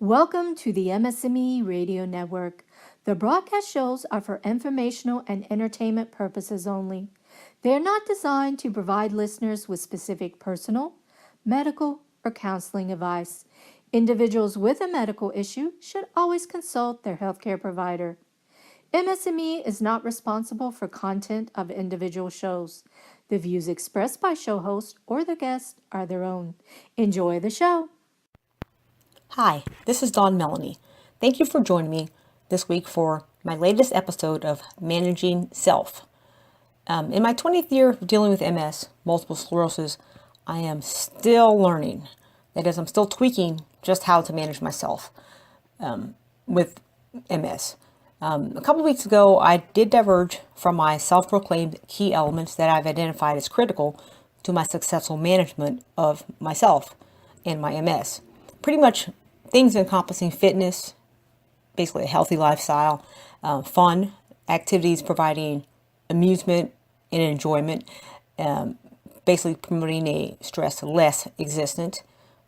Welcome to the MS&Me Radio Network. The broadcast shows are for informational and entertainment purposes only. They are not designed to provide listeners with specific personal, medical, or counseling advice. Individuals with a medical issue should always consult their healthcare provider. MS&Me is not responsible for content of individual shows. The views expressed by show hosts or their guests are their own. Enjoy the show. Hi, this is Dawn Melanie. Thank you for joining me this week for my latest episode of Managing Self. In my 20th year of dealing with MS, multiple sclerosis, I am still learning. That is, I'm still tweaking just how to manage myself with MS. A couple of weeks ago, I did diverge from my self-proclaimed key elements that I've identified as critical to my successful management of myself and my MS. Pretty much things encompassing fitness, basically a healthy lifestyle, fun, activities providing amusement and enjoyment, basically promoting a stress-less existence,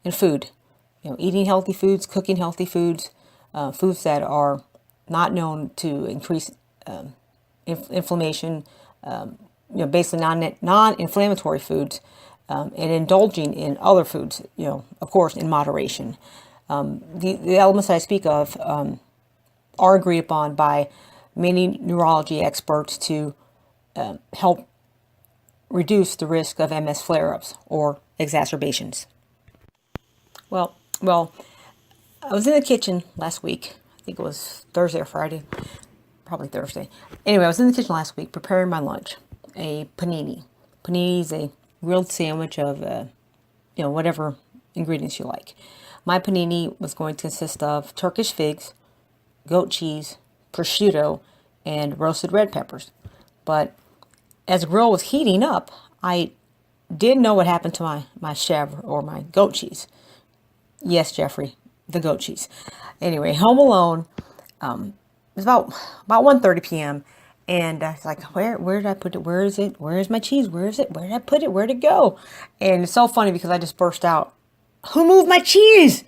and food. Eating healthy foods, cooking healthy foods, foods that are not known to increase inflammation, basically non-inflammatory foods, and indulging in other foods, of course, in moderation. The elements I speak of are agreed upon by many neurology experts to help reduce the risk of MS flare-ups or exacerbations. Well, I was in the kitchen last week. I think it was Thursday or Friday, probably Thursday. Anyway, I was in the kitchen last week preparing my lunch, a panini. Panini is a grilled sandwich of, whatever ingredients you like. My panini was going to consist of Turkish figs, goat cheese, prosciutto, and roasted red peppers. But as the grill was heating up, I didn't know what happened to my chèvre or my goat cheese. Yes, Jeffrey, the goat cheese. Anyway, home alone. It was about 1:30 p.m. And I was like, where did I put it? Where is it? Where is my cheese? Where is it? Where did I put it? Where'd it go? And it's so funny because I just burst out, who moved my cheese?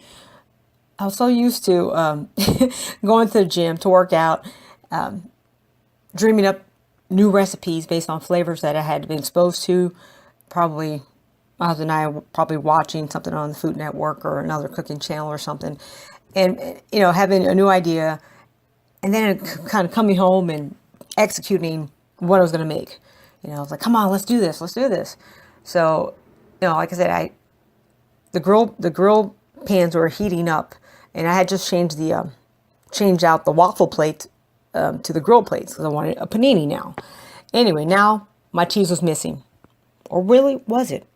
I was so used to going to the gym to work out, dreaming up new recipes based on flavors that I had been exposed to. Probably, my husband and I were probably watching something on the Food Network or another cooking channel or something. And, having a new idea and then kind of coming home and executing what I was going to make. I was like, come on, let's do this. So, like I said, the grill pans were heating up, and I had just changed out the waffle plate to the grill plates because I wanted a panini now. Anyway, now my cheese was missing, or really was it?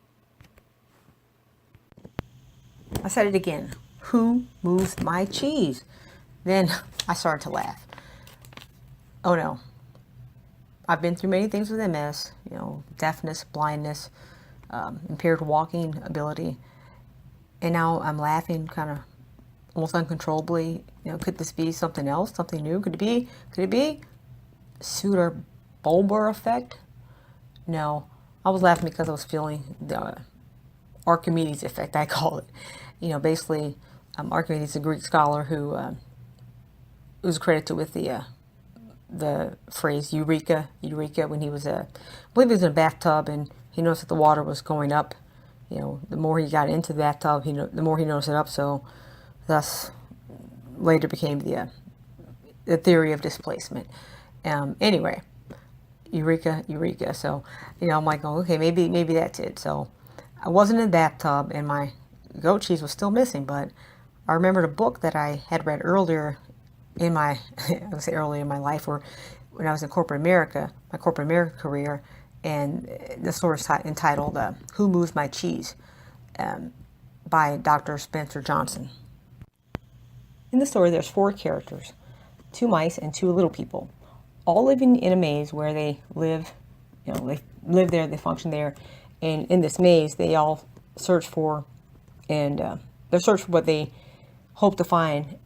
I said it again. Who moved my cheese? Then I started to laugh. Oh no. I've been through many things with MS, deafness, blindness, impaired walking ability. And now I'm laughing kind of almost uncontrollably. Could this be something else, something new? Could it be Suter-Bulber effect? No, I was laughing because I was feeling the Archimedes effect, I call it. Basically, Archimedes is a Greek scholar who was credited with the phrase eureka when he was I believe he was in a bathtub and he noticed that the water was going up. The more he got into the bathtub, the more he noticed it up. So, thus, later became the theory of displacement. Anyway, eureka. So, I'm like, oh, okay, maybe that's it. So, I wasn't in the bathtub, and my goat cheese was still missing. But I remembered a book that I had read earlier in my, I would say earlier in my life, or when I was in corporate America, my corporate America career, and the story is entitled "Who Moved My Cheese" by Dr. Spencer Johnson. In the story, there's 4 characters, 2 mice and 2 little people, all living in a maze where they live. They live there, they function there, and in this maze, they all search for, and they search for what they hope to find,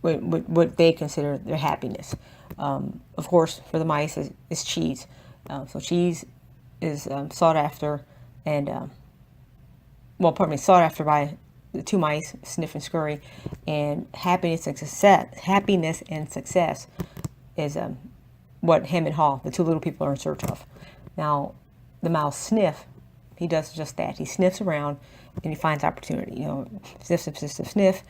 what they consider their happiness. Of course, for the mice, is cheese. So cheese is sought after, and sought after by the two mice, Sniff and Scurry, and happiness and success. Happiness and success is what him and Haw, the two little people, are in search of. Now, the mouse Sniff, he does just that. He sniffs around and he finds opportunity. Sniff, sniff, sniff, sniff, sniff.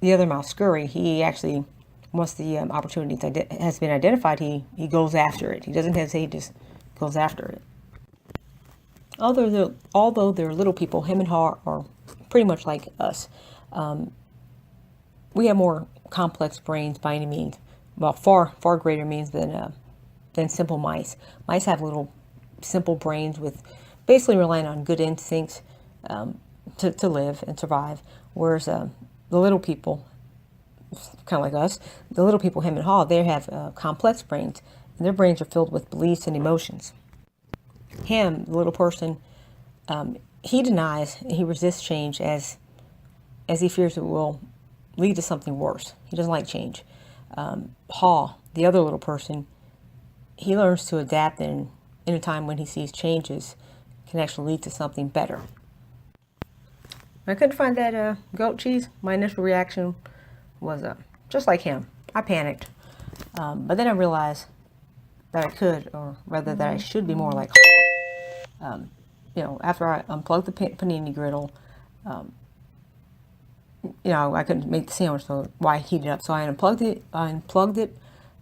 The other mouse, Scurry, he actually, once the opportunity has been identified, he goes after it. He doesn't hesitate, he just goes after it. Although they're little people, him and Haw are pretty much like us. We have more complex brains by any means. Well, far greater means than simple mice. Mice have little simple brains with basically relying on good instincts to live and survive. Whereas the little people, kind of like us, the little people, him and Haw, they have complex brains, and their brains are filled with beliefs and emotions. Him, the little person, he denies and he resists change as he fears it will lead to something worse. He doesn't like change. Haw, the other little person, he learns to adapt in a time when he sees changes can actually lead to something better. I couldn't find that goat cheese. My initial reaction was just like him. I panicked. But then I realized that I could, or rather that I should be more like Haw. After I unplugged the panini griddle, I couldn't make the sandwich, so why heat it up? So I unplugged it,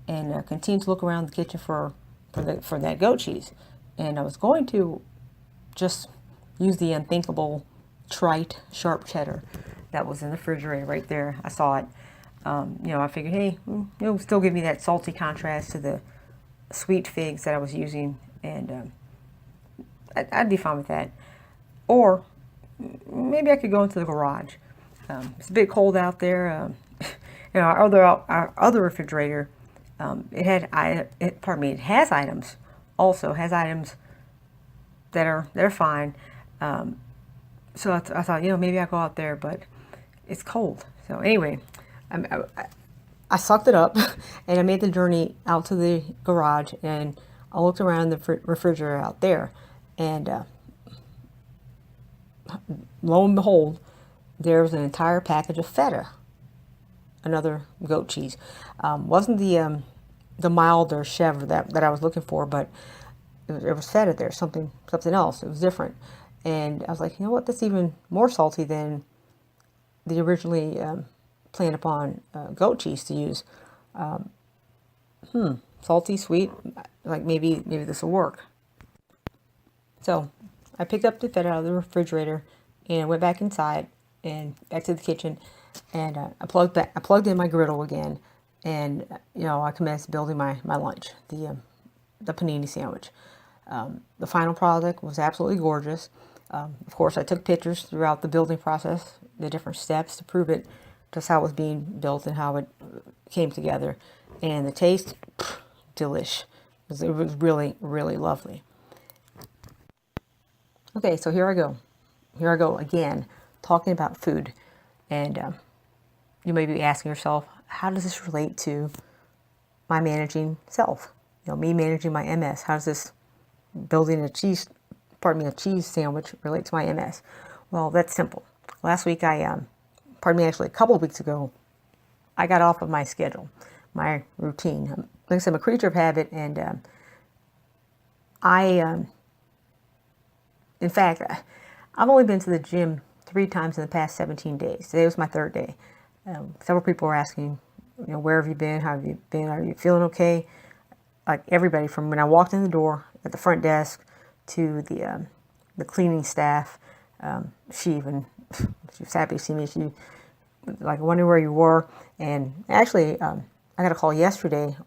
and continued to look around the kitchen for that goat cheese. And I was going to just use the unthinkable, trite, sharp cheddar that was in the refrigerator right there. I saw it. I figured, hey, it'll still give me that salty contrast to the sweet figs that I was using, and I'd be fine with that. Or maybe I could go into the garage. It's a bit cold out there. Our other refrigerator, it has items. Also has items they're fine. So I thought, maybe I'll go out there, but it's cold. So anyway, I sucked it up and I made the journey out to the garage, and I looked around the refrigerator out there, and lo and behold, there was an entire package of feta, another goat cheese. Wasn't the milder chèvre that I was looking for, but it was feta there, something else. It was different. And I was like, you know what, that's even more salty than the originally planned upon goat cheese to use. Salty, sweet, like maybe this will work. So I picked up the feta out of the refrigerator and went back inside and back to the kitchen, and I plugged in my griddle again, and I commenced building my lunch, the panini sandwich. The final product was absolutely gorgeous. Of course, I took pictures throughout the building process, the different steps to prove it, just how it was being built and how it came together. And the taste, delish. It was really, really lovely. Okay, so here I go. Here I go again, talking about food. And you may be asking yourself, how does this relate to my managing self? Me managing my MS. How does this building a cheese sandwich relate to my MS? Well, that's simple. Last week actually a couple of weeks ago, I got off of my schedule, my routine. Like I said, I'm a creature of habit, and in fact, I've only been to the gym 3 times in the past 17 days. Today was my 3rd day. Several people were asking, where have you been? How have you been? Are you feeling okay? Like everybody, from when I walked in the door at the front desk to the cleaning staff, she was happy to see me. She like wondering where you were. And actually, I got a call yesterday,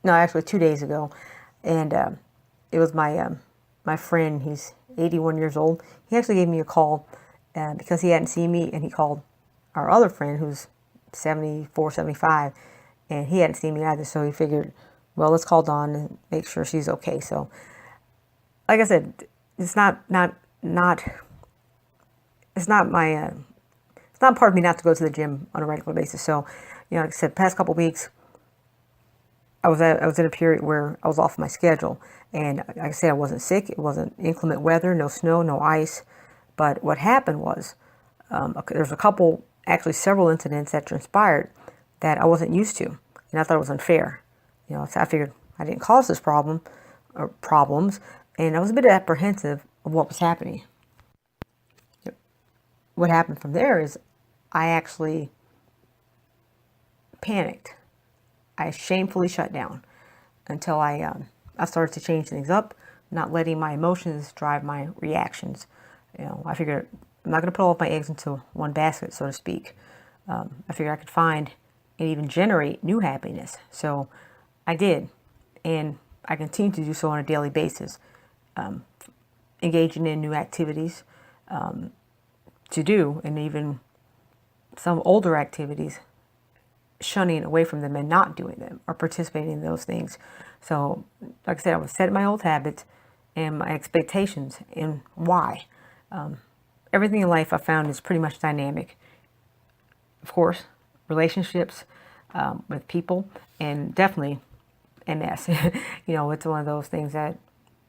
actually 2 days ago, and it was my friend. He's 81 years old. He actually gave me a call because he hadn't seen me, and he called our other friend who's 74, 75, and he hadn't seen me either. So he figured, well, let's call Dawn and make sure she's okay. So, like I said, it's not part of me not to go to the gym on a regular basis. So, like I said, past couple weeks, I was in a period where I was off my schedule, and like I said, I wasn't sick. It wasn't inclement weather, no snow, no ice. But what happened was, There's a couple, actually several incidents that transpired that I wasn't used to, and I thought it was unfair. So I figured I didn't cause this problem or problems, and I was a bit apprehensive of what was happening. What happened from there is I actually panicked. I shamefully shut down until I started to change things up, not letting my emotions drive my reactions. I figured I'm not going to put all of my eggs into one basket, so to speak. I figured I could find and even generate new happiness. So I did, and I continue to do so on a daily basis, engaging in new activities to do, and even some older activities, shunning away from them and not doing them or participating in those things. So, like I said, I was setting my old habits and my expectations and why. Everything in life I found is pretty much dynamic. Of course, relationships with people, and definitely MS. It's one of those things that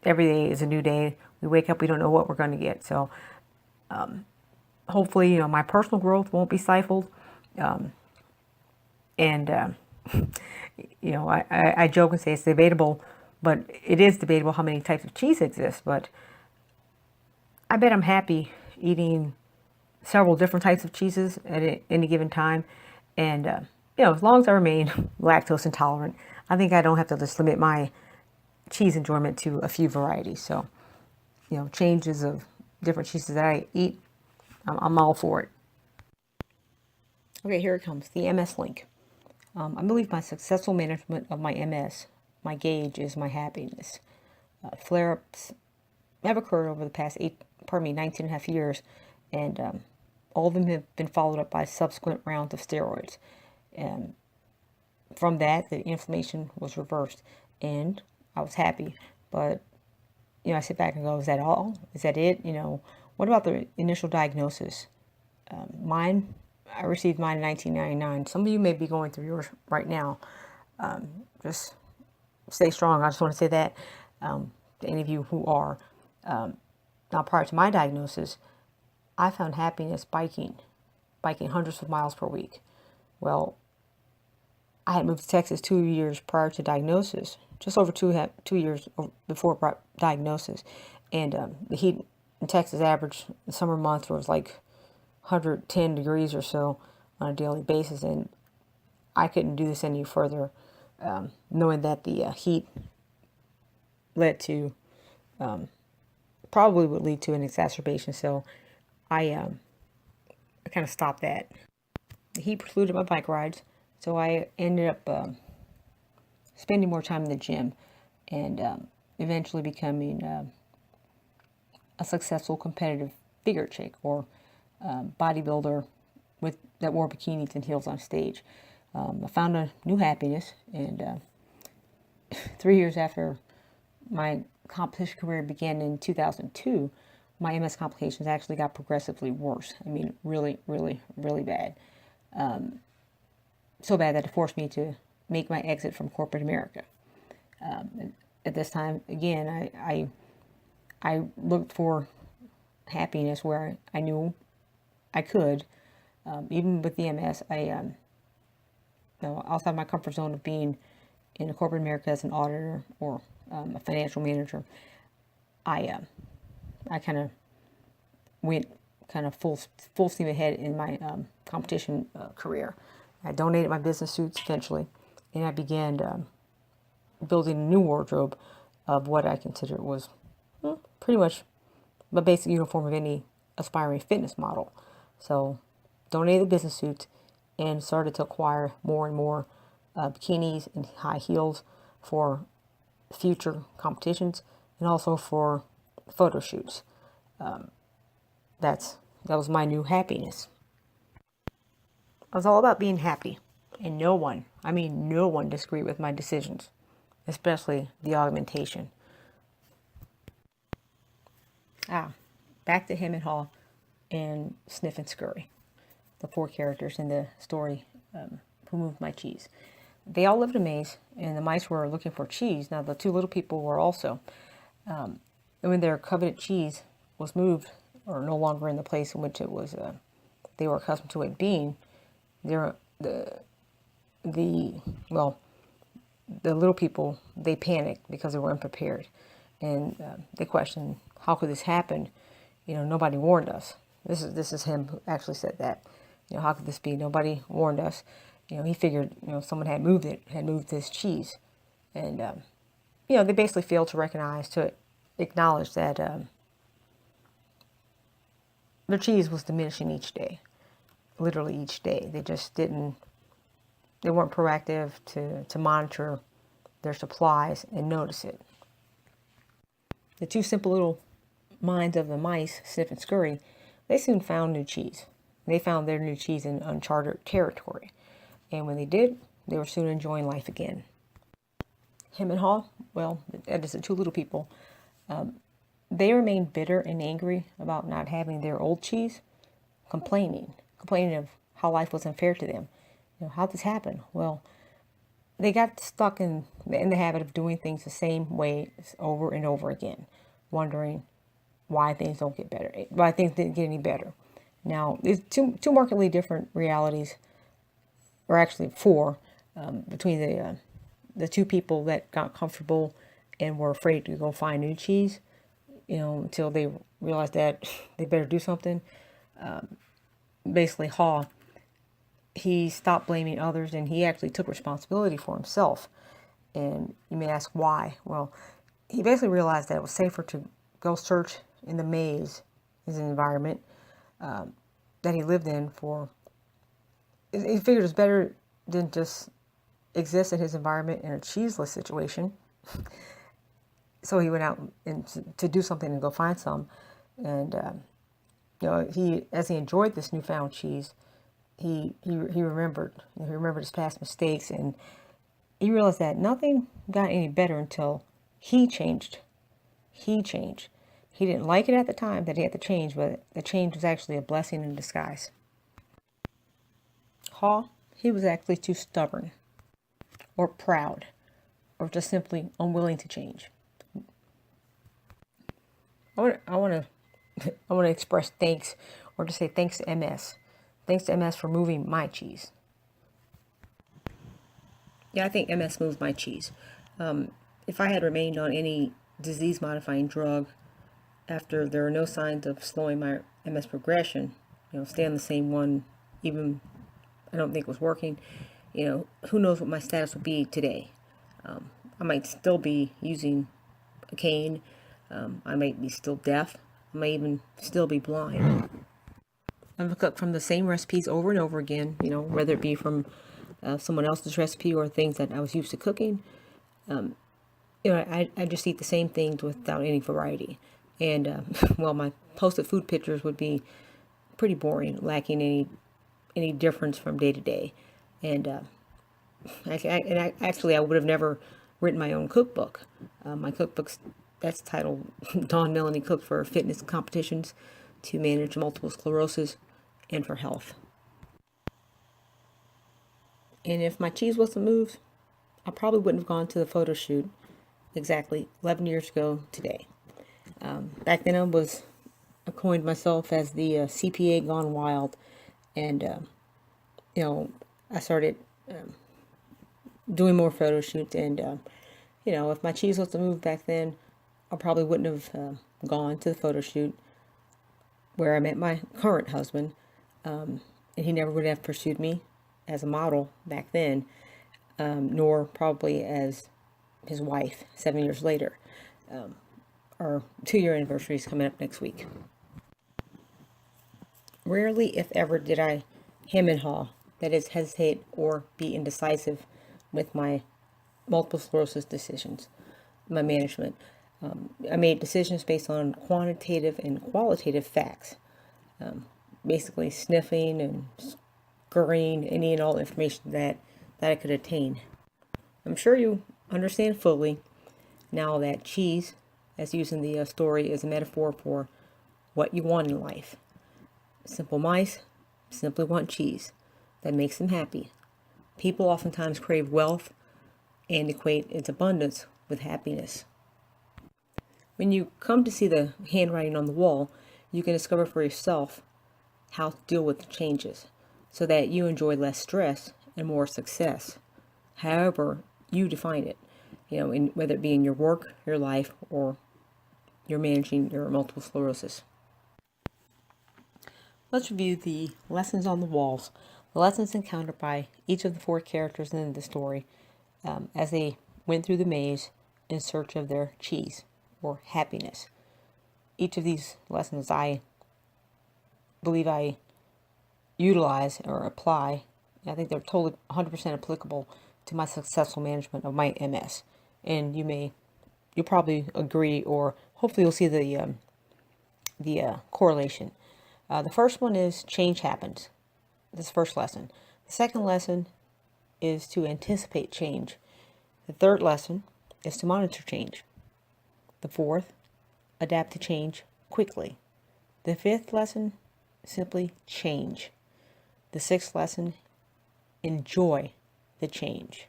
every day is a new day. We wake up, we don't know what we're going to get. So hopefully, my personal growth won't be stifled. I joke and say it's debatable, but it is debatable how many types of cheese exist. But I bet I'm happy eating several different types of cheeses at any given time. And, as long as I remain lactose intolerant, I think I don't have to just limit my cheese enjoyment to a few varieties. So, changes of different cheeses that I eat, I'm all for it. Okay, here it comes, the MS link. I believe my successful management of my MS, my gauge is my happiness. Flare-ups have occurred over the past 19 and a half years, and all of them have been followed up by subsequent rounds of steroids. And from that, the inflammation was reversed, and I was happy. But, I sit back and go, is that all? Is that it? What about the initial diagnosis? I received mine in 1999. Some of you may be going through yours right now. Just stay strong. I just want to say that to any of you who are. Now, prior to my diagnosis, I found happiness biking hundreds of miles per week. Well, I had moved to Texas 2 years prior to diagnosis, just over 2 years before diagnosis. And the heat in Texas average the summer months was like 110 degrees or so on a daily basis. And I couldn't do this any further, knowing that the heat led to, probably would lead to an exacerbation. So I kind of stopped that. The heat precluded my bike rides. So I ended up spending more time in the gym and eventually becoming a successful competitive figure chick or bodybuilder that wore bikinis and heels on stage. I found a new happiness, and 3 years after my competition career began in 2002, my MS complications actually got progressively worse. I mean, really, really, really bad. So bad that it forced me to make my exit from corporate America. At this time, again, I looked for happiness where I knew I could. Even with the MS, outside my comfort zone of being in corporate America as an auditor or a financial manager, I kind of went kind of full steam ahead in my competition career. I donated my business suits eventually, and I began building a new wardrobe of what I considered was pretty much the basic uniform of any aspiring fitness model. So, donated the business suits and started to acquire more and more bikinis and high heels for future competitions and also for photo shoots. That was my new happiness. I was all about being happy, and no one disagreed with my decisions, especially the augmentation. Back to Hammond Hall and Sniff and Scurry, the 4 characters in the story who moved my cheese. They all lived in a maze, and the mice were looking for cheese. Now, the 2 little people were also. And when their coveted cheese was moved, or no longer in the place in which it was they were accustomed to it being, they're the well, the little people, they panicked because they were unprepared, and they questioned, how could this happen? Nobody warned us. This is him who actually said that. How could this be? Nobody warned us. He figured someone had moved this cheese, and they basically failed to acknowledge that their cheese was diminishing each day, literally each day. They just didn't. They weren't proactive to monitor their supplies and notice it. The two simple little minds of the mice, Sniff and Scurry, they soon found new cheese. They found their new cheese in uncharted territory. And when they did, they were soon enjoying life again. Hem and Haw, well, that is the two little people. They remained bitter and angry about not having their old cheese, complaining of how life was unfair to them. How'd this happen? Well, they got stuck in the habit of doing things the same way over and over again, wondering why things don't get better, why things didn't get any better. Now, there's two markedly different realities, or actually four, between the two people that got comfortable and were afraid to go find new cheese, until they realized that they better do something. Basically, Haw, he stopped blaming others and he actually took responsibility for himself. And you may ask why. Well, he basically realized that it was safer to go search in the maze, his environment that he lived in for. He figured it was better than just exist in his environment in a cheeseless situation. So he went out and to do something and go find some. And as he enjoyed this newfound cheese, he remembered his past mistakes, and he realized that nothing got any better until he changed. He didn't like it at the time that he had to change, but the change was actually a blessing in disguise. Haw, he was actually too stubborn, or proud, or just simply unwilling to change. I want to express thanks, or to say thanks to MS. Thanks to MS for moving my cheese. Yeah, I think MS moved my cheese. If I had remained on any disease-modifying drug after there are no signs of slowing my MS progression, stay on the same one, even I don't think it was working, who knows what my status would be today. I might still be using a cane. I might be still deaf. I might even still be blind. I've cooked from the same recipes over and over again, whether it be from someone else's recipe or things that I was used to cooking. I just eat the same things without any variety. And, well, my posted food pictures would be pretty boring, lacking any difference from day to day. And I would have never written my own cookbook. My cookbook's that's titled Dawn Melanie Cooked for Fitness Competitions to Manage Multiple Sclerosis and for Health. And if my cheese wasn't moved, I probably wouldn't have gone to the photo shoot exactly 11 years ago today. Back then I coined myself as the CPA gone wild, and I started doing more photo shoots, and if my cheese was to move back then, I probably wouldn't have gone to the photo shoot where I met my current husband, and he never would have pursued me as a model back then, nor probably as his wife 7 years later. Our 2-year anniversary is coming up next week. Rarely, if ever, did I hem and haw, that is, hesitate or be indecisive with my multiple sclerosis decisions, my management. I made decisions based on quantitative and qualitative facts, basically sniffing and scurrying any and all information that I could attain. I'm sure you understand fully now that cheese, as used in the story, is a metaphor for what you want in life. Simple mice simply want cheese that makes them happy. People oftentimes crave wealth and equate its abundance with happiness. When you come to see the handwriting on the wall, you can discover for yourself how to deal with the changes so that you enjoy less stress and more success. However, you define it, whether it be in your work, your life, or you're managing your multiple sclerosis. Let's review the lessons on the walls, the lessons encountered by each of the four characters in the story as they went through the maze in search of their cheese or happiness. Each of these lessons I believe I utilize or apply. I think they're totally 100% applicable to my successful management of my MS. And you'll probably agree, or hopefully you'll see the correlation. The first one is change happens. This is the first lesson. The second lesson is to anticipate change. The third lesson is to monitor change. The fourth, adapt to change quickly. The fifth lesson, simply change. The sixth lesson, enjoy the change.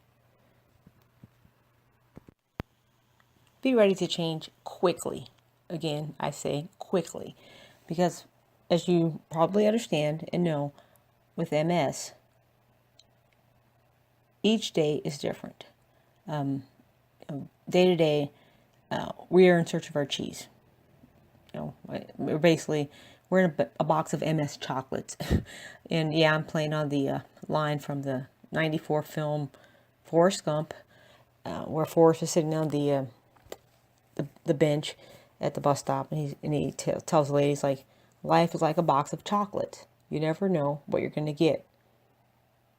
Be ready to change quickly. Again, I say quickly, because as you probably understand and know, with MS, each day is different. Day to day, we are in search of our cheese. We're in a box of MS chocolates. And yeah, I'm playing on the line from the 94 film Forrest Gump, where Forrest is sitting on the bench at the bus stop, and he tells the ladies, like, life is like a box of chocolates. You never know what you're going to get.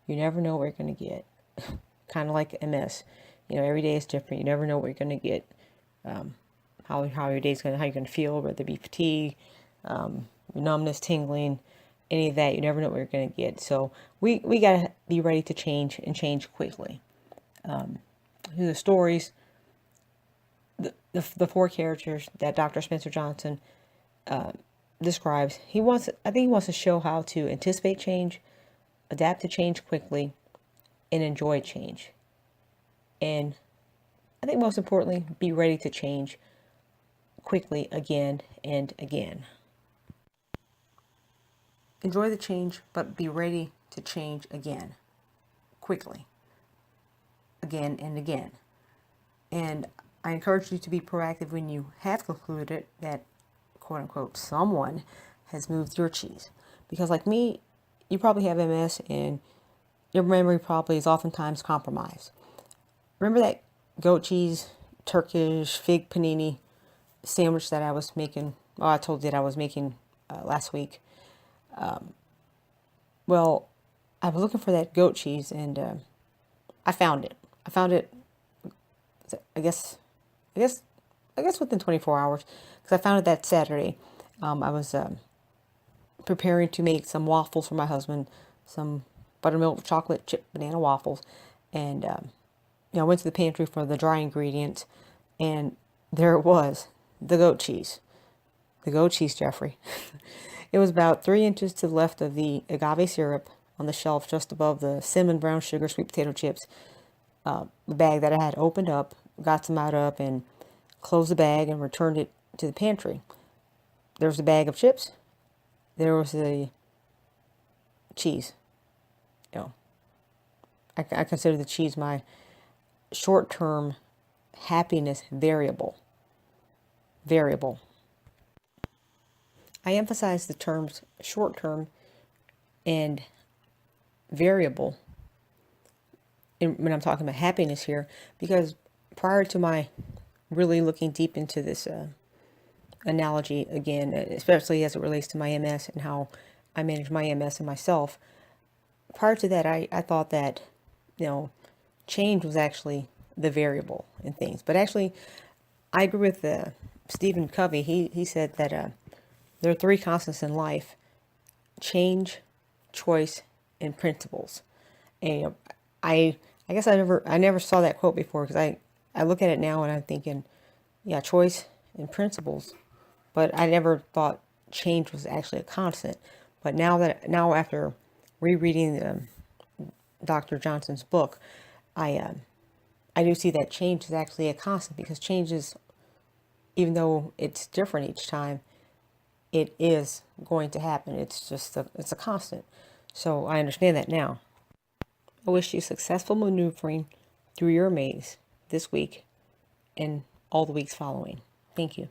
You never know what you're going to get. Kind of like MS. Every day is different. You never know what you're going to get. How your day's going, how you're going to feel, whether it be fatigue, numbness, tingling, any of that. You never know what you're going to get. So we got to be ready to change and change quickly. Through the stories, the four characters that Dr. Spencer Johnson describes, I think he wants to show how to anticipate change, adapt to change quickly, and enjoy change. And I think most importantly, be ready to change quickly again and again. Enjoy the change, but be ready to change again, quickly, again and again. And I encourage you to be proactive when you have concluded that, quote unquote, someone has moved your cheese. Because like me, you probably have MS and your memory probably is oftentimes compromised. Remember that goat cheese, Turkish fig panini sandwich that I was making? Well, I told you that I was making last week. Well, I was looking for that goat cheese, and I found it. I guess within 24 hours, because I found it that Saturday. I was preparing to make some waffles for my husband, some buttermilk chocolate chip banana waffles, and I went to the pantry for the dry ingredients, and there it was, the goat cheese. The goat cheese, Jeffrey. It was about 3 inches to the left of the agave syrup on the shelf, just above the cinnamon brown sugar sweet potato chips. The bag that I had opened up, got some out of, and closed the bag and returned it to the pantry. There was a bag of chips. There was the cheese. I consider the cheese my short-term happiness variable. I emphasize the terms short-term and variable when I'm talking about happiness here, because prior to my really looking deep into this analogy again, especially as it relates to my MS and how I manage my MS and myself, prior to that, I thought that, change was actually the variable in things. But actually, I agree with Stephen Covey. He said that there are three constants in life: change, choice, and principles. And I guess I never saw that quote before, because I look at it now and I'm thinking, yeah, choice and principles, but I never thought change was actually a constant. But now after rereading Dr. Johnson's book, I do see that change is actually a constant, because change is, even though it's different each time, it is going to happen. It's just it's a constant. So I understand that now. I wish you successful maneuvering through your maze this week and all the weeks following. Thank you.